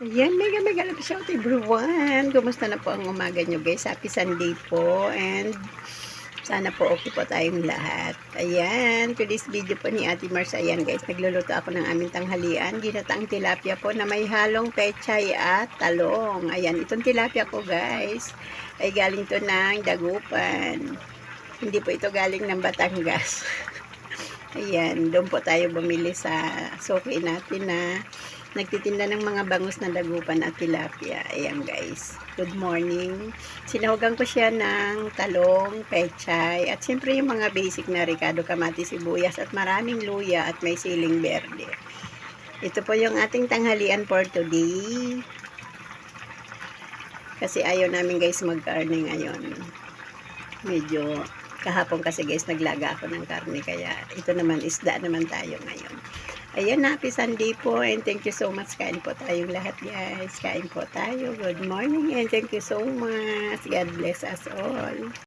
Ayan, mega mega love shout everyone. Kumusta na po ang umaga nyo guys? Happy Sunday po and sana po okay po tayong lahat. Ayan, today's video po ni Ate Mars. Ayan guys, nagluluto ako ng aming tanghalian. Ginataang tilapia po na may halong pechay at talong. Ayan, itong tilapia ko guys ay galing to ng Dagupan. Hindi po ito galing ng Batangas. Ayan, doon po tayo bumili sa suki natin na nagtitinda ng mga bangus na dagupan at tilapia. Ayan guys, good morning. Sinahugan ko siya ng talong, pechay, at siyempre yung mga basic na ricado, kamatis, sibuyas, at maraming luya at may siling berde. Ito po yung ating tanghalian for today. Kasi ayaw namin guys mag-karne ngayon. Medyo kahapon kasi guys naglaga ako ng karne, kaya ito naman isda naman tayo ngayon. Ayan, happy Sunday po and thank you so much. Kain po tayong lahat guys. Kain po tayo. Good morning and thank you so much. God bless us all.